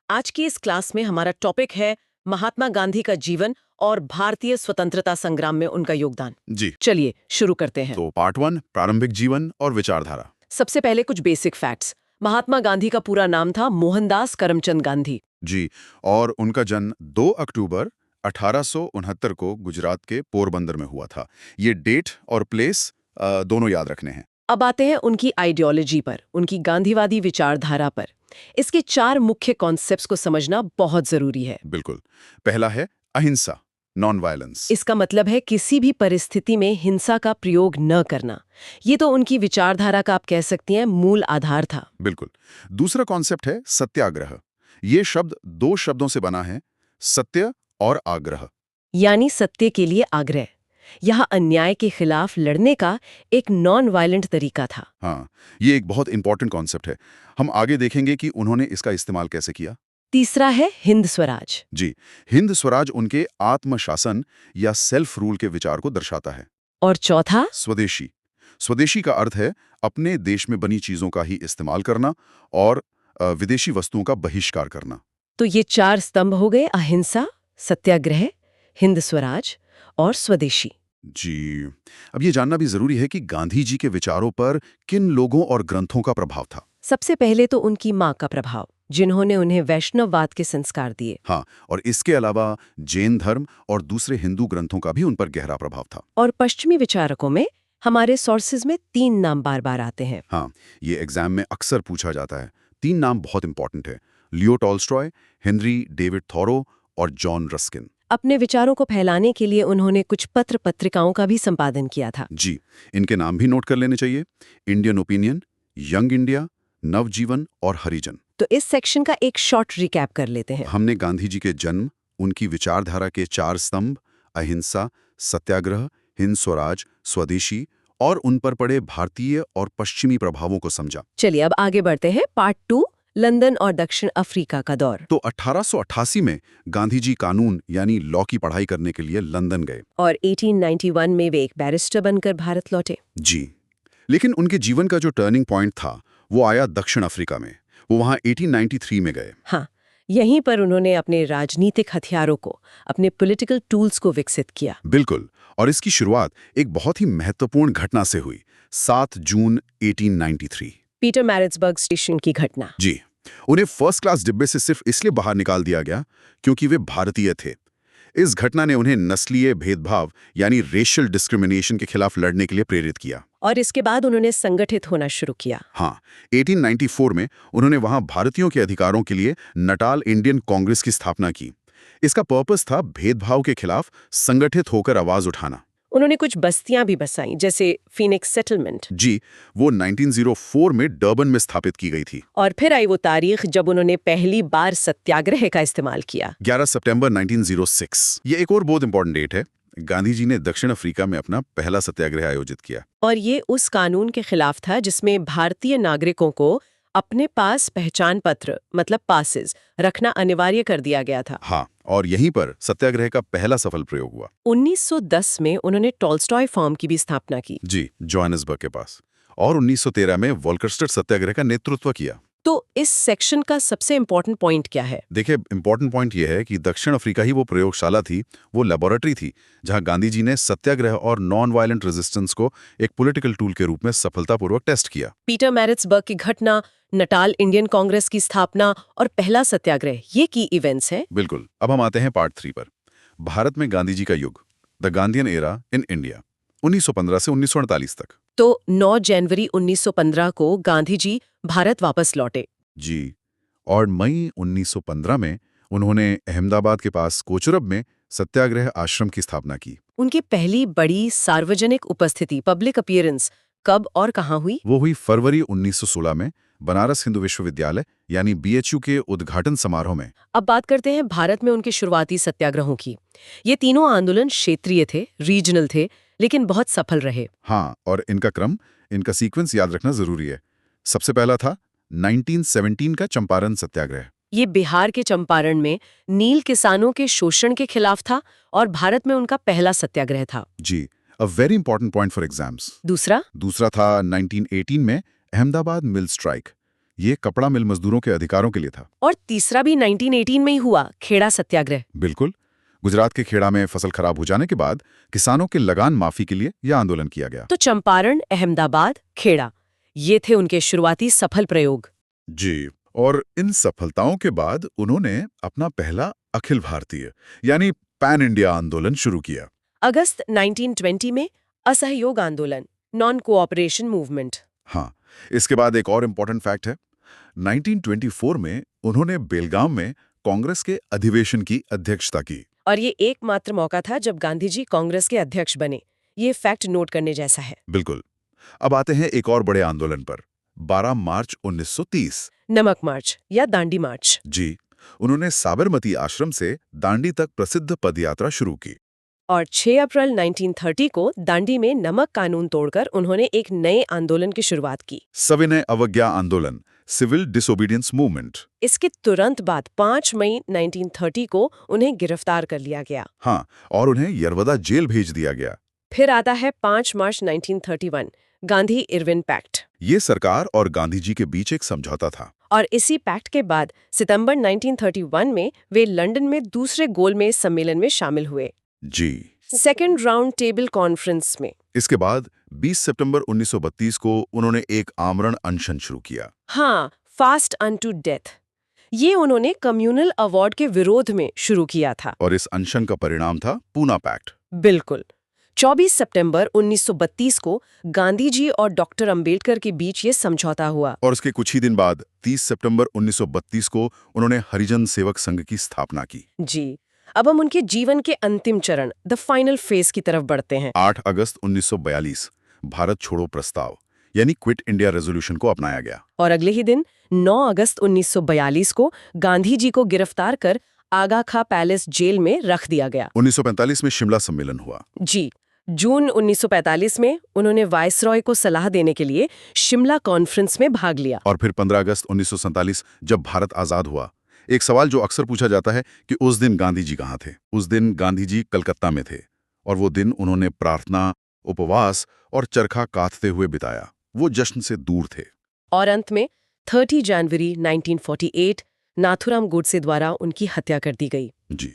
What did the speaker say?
आज की इस क्लास में हमारा टॉपिक है महात्मा गांधी का जीवन और भारतीय स्वतंत्रता संग्राम में उनका योगदान। जी। चलिए शुरू करते हैं। तो पार्ट 1 प्रारंभिक जीवन और विचारधारा। सबसे पहले कुछ बेसिक फैक्ट्स। महात्मा गांधी का पूरा नाम था मोहनदास करमचंद गांधी। जी। और उनका जन्म 2 अक्टूबर 1869 को गुजरात के पोरबंदर में हुआ था। ये डेट और प्लेस दोनों याद रखने हैं। अब आते हैं उनकी आइडियोलॉजी पर, उनकी गांधीवादी विचारधारा पर। इसके 4 मुख्य कॉन्सेप्ट्स को समझना बहुत जरूरी है। बिल्कुल। पहला है अहिंसा, नॉन वायलेंस। इसका मतलब है किसी भी परिस्थिति में हिंसा का प्रयोग न करना। ये तो उनकी विचारधारा का आप कह सकती हैं मूल आधार था। बिल्कुल। दूसरा कॉन्सेप्ट है सत्याग्रह। ये शब्द 2 शब्दों से बना है, सत्य और आग्रह। यानी सत्य के लिए आग्रह। यह अन्याय के खिलाफ लड़ने का एक नॉन वायलेंट तरीका था। हाँ, ये एक बहुत इंपॉर्टेंट कॉन्सेप्ट है। हम आगे देखेंगे कि उन्होंने इसका इस्तेमाल कैसे किया। तीसरा है हिंद स्वराज। जी। हिंद स्वराज उनके आत्मशासन या सेल्फ रूल के विचार को दर्शाता है। और चौथा स्वदेशी। स्वदेशी का अर्थ है अपने देश में बनी चीजों का ही इस्तेमाल करना और विदेशी वस्तुओं का बहिष्कार करना। तो ये 4 स्तंभ हो गए, अहिंसा, सत्याग्रह, हिंद स्वराज और स्वदेशी। जी। अब ये जानना भी जरूरी है कि गांधी जी के विचारों पर किन लोगों और ग्रंथों का प्रभाव था। सबसे पहले तो उनकी माँ का प्रभाव, जिन्होंने उन्हें वैष्णववाद के संस्कार दिए। हाँ, और इसके अलावा जैन धर्म और दूसरे हिंदू ग्रंथों का भी उन पर गहरा प्रभाव था। और पश्चिमी विचारकों में हमारे सोर्सेज में 3 नाम बार बार आते हैं। हाँ, ये एग्जाम में अक्सर पूछा जाता है। 3 नाम बहुत इंपॉर्टेंट है, Leo Tolstoy, Henry David thorough और जॉन रस्किन। अपने विचारों को फैलाने के लिए उन्होंने कुछ पत्र पत्रिकाओं का भी संपादन किया था। जी, इनके नाम भी नोट कर लेने चाहिए, इंडियन ओपिनियन, यंग इंडिया, नवजीवन और हरिजन। तो इस सेक्शन का एक शॉर्ट रिकैप कर लेते हैं। हमने गांधी जी के जन्म, उनकी विचारधारा के 4 स्तंभ, अहिंसा, सत्याग्रह, हिंद स्वराज, स्वदेशी और उन पर पड़े भारतीय और पश्चिमी प्रभावों को समझा। चलिए अब आगे बढ़ते हैं। पार्ट 2, लंदन और दक्षिण अफ्रीका का दौर। तो 1888 में गांधी जी कानून यानी लॉ की पढ़ाई करने के लिए लंदन गए। और 1891 में वे एक बैरिस्टर बनकर भारत लौटे। जी। लेकिन उनके जीवन का जो टर्निंग पॉइंट था वो आया दक्षिण अफ्रीका में। वो वहां 1893 में गए। हाँ, यहीं पर उन्होंने अपने राजनीतिक हथियारों को, अपने पॉलिटिकल टूल्स को विकसित किया। बिल्कुल। और इसकी शुरुआत एक बहुत ही महत्वपूर्ण घटना से हुई, 7 जून 1893। पीटर मैरिट्सबर्ग स्टेशन की घटना। जी। उन्हें फर्स्ट क्लास डिब्बे से सिर्फ इसलिए बाहर निकाल दिया गया क्योंकि वे भारतीय थे। इस घटना ने उन्हें नस्लीय भेदभाव यानी रेशियल डिस्क्रिमिनेशन के खिलाफ लड़ने के लिए प्रेरित किया। और इसके बाद उन्होंने संगठित होना शुरू किया। हाँ, 1894 में उन्होंने वहां भारतीयों के अधिकारों के लिए नटाल इंडियन कांग्रेस की स्थापना की। इसका पर्पस था भेदभाव के खिलाफ संगठित होकर आवाज उठाना। उन्होंने कुछ बस्तियां भी बसाई, जैसे फीनिक्स सेटलमेंट। जी, वो 1904 में डर्बन में स्थापित की गई थी। और फिर आई वो तारीख जब उन्होंने पहली बार सत्याग्रह का इस्तेमाल किया। 11 सितंबर 1906। ये एक और बहुत इंपॉर्टेंट डेट है। गांधी जी ने दक्षिण अफ्रीका में अपना पहला सत्याग्रह आयोजित किया। और ये उस कानून के खिलाफ था जिसमें भारतीय नागरिकों को अपने पास पहचान पत्र मतलब पासेस रखना अनिवार्य कर दिया गया था। हाँ, और यहीं पर सत्याग्रह का पहला सफल प्रयोग हुआ। 1910 में उन्होंने टॉल्स्टॉय फार्म की भी स्थापना की। जी, जोहानिसबर्ग के पास। और 1913 में वोल्केस्टर सत्याग्रह का नेतृत्व किया। तो इस सेक्शन का सबसे इम्पोर्टेंट पॉइंट क्या है? देखिए, इंपॉर्टेंट पॉइंट ये है कि दक्षिण अफ्रीका ही वो प्रयोगशाला थी, वो लेबोरेटरी थी, जहां गांधी जी ने सत्याग्रह और नॉन वायलेंट रेजिस्टेंस को एक पॉलिटिकल टूल के रूप में सफलतापूर्वक टेस्ट किया। पीटर मैरिट्सबर्ग की घटना, नटाल इंडियन कांग्रेस की स्थापना और पहला सत्याग्रह, ये की इवेंट्स हैं। बिल्कुल। अब हम आते हैं पार्ट 3 पर। भारत में गांधी जी का युग, the Gandhian era in India, 1915 से 1948 तक। तो 9 जनवरी 1915 को गांधी जी भारत वापस लौटे। जी। और मई 1915 में उन्होंने अहमदाबाद के पास कोचरब में सत्याग्रह आश्रम की स्थापना की। उनकी पहली बड़ी सार्वजनिक उपस्थिति, पब्लिक अपीयरेंस, कब और कहाँ हुई? वो हुई फरवरी 1916 में बनारस हिंदू विश्वविद्यालय यानी BHU के उद्घाटन समारोह में। अब बात करते हैं भारत में उनके शुरुआती सत्याग्रहों की। ये तीनों आंदोलन क्षेत्रीय थे, रीजनल थे, लेकिन बहुत सफल रहे। हाँ, और इनका क्रम, इनका सीक्वेंस याद रखना जरूरी है। सबसे पहला था 1917 का चंपारण सत्याग्रह। ये बिहार के चंपारण में नील किसानों के शोषण के खिलाफ था और भारत में उनका पहला सत्याग्रह था। जी, a very important point for exams. दूसरा दूसरा था 1918 में अहमदाबाद मिल स्ट्राइक, ये कपड़ा मिल मजदूरों के अधिकारों के लिए था। और तीसरा भी 1918 में ही हुआ, खेड़ा सत्याग्रह। बिल्कुल। गुजरात के खेड़ा में फसल खराब हो जाने के बाद किसानों के लगान माफी के लिए यह आंदोलन किया गया। तो चंपारण, अहमदाबाद, खेड़ा, ये थे उनके शुरुआती सफल प्रयोग। जी, और इन सफलताओं के बाद उन्होंने अपना पहला अखिल भारतीय यानी पैन इंडिया आंदोलन शुरू किया। अगस्त 1920 में असहयोग आंदोलन, नॉन कोऑपरेशन मूवमेंट। हाँ, इसके बाद एक और इम्पोर्टेंट फैक्ट है। 1924 में उन्होंने बेलगाम में कांग्रेस के अधिवेशन की अध्यक्षता की। और ये एकमात्र मौका था जब गांधी जी कांग्रेस के अध्यक्ष बने। ये फैक्ट नोट करने जैसा है। बिल्कुल। अब आते हैं एक और बड़े आंदोलन पर, 12 मार्च 1930। नमक मार्च या दांडी मार्च। जी, उन्होंने साबरमती आश्रम से दांडी तक प्रसिद्ध पदयात्रा शुरू की। और 6 अप्रैल 1930 को दांडी में नमक कानून तोड़कर उन्होंने एक नए आंदोलन की शुरुआत की, सविनय अवज्ञा आंदोलन, सिविल डिसोबीडियंस मूवमेंट। इसके तुरंत बाद 5 मई 1930 को उन्हें गिरफ्तार कर लिया गया। हाँ, और उन्हें यरवदा जेल भेज दिया गया। फिर आता है 5 मार्च 1931, गांधी इरविन पैक्ट। ये सरकार और गांधी जी के बीच एक समझौता था। और इसी पैक्ट के बाद सितंबर 1931 में वे लंदन में दूसरे गोलमेज सम्मेलन में शामिल हुए, जी। सेकेंड राउंड टेबल कॉन्फ्रेंस में। इसके बाद 20 सितंबर 1932 को उन्होंने एक आमरण अनशन शुरू किया। हाँ, फास्ट अनटू डेथ। ये उन्होंने कम्युनल अवार्ड के विरोध में शुरू किया था। और इस अनशन का परिणाम था पूना पैक्ट। बिल्कुल। 24 सितंबर 1932 को गांधी जी और डॉक्टर अंबेडकर के बीच ये समझौता हुआ। और उसके कुछ ही दिन बाद 30 सितंबर 1932 को उन्होंने हरिजन सेवक संघ की स्थापना की। जी, अब हम उनके जीवन के अंतिम चरण, द फाइनल फेज की तरफ बढ़ते हैं। 8 अगस्त 1942 भारत छोड़ो प्रस्ताव यानी क्विट इंडिया रेजोल्यूशन को अपनाया गया। और अगले ही दिन 9 अगस्त 1942 को गांधी जी को गिरफ्तार कर आगा खां पैलेस जेल में रख दिया गया। 1945 में शिमला सम्मेलन हुआ। जी, जून 1945 में उन्होंने वायसरॉय को सलाह देने के लिए शिमला कॉन्फ्रेंस में भाग लिया। और फिर 15 अगस्त 1947 जब भारत आजाद हुआ, एक सवाल जो अक्सर पूछा जाता है कि उस दिन गांधी जी कहाँ थे। उस दिन गांधी जी कलकत्ता में थे, और वो दिन उन्होंने प्रार्थना, उपवास और चरखा काटते हुए बिताया। वो जश्न से दूर थे। और अंत में 30 जनवरी 1948 नाथुराम गोडसे द्वारा उनकी हत्या कर दी गई। जी।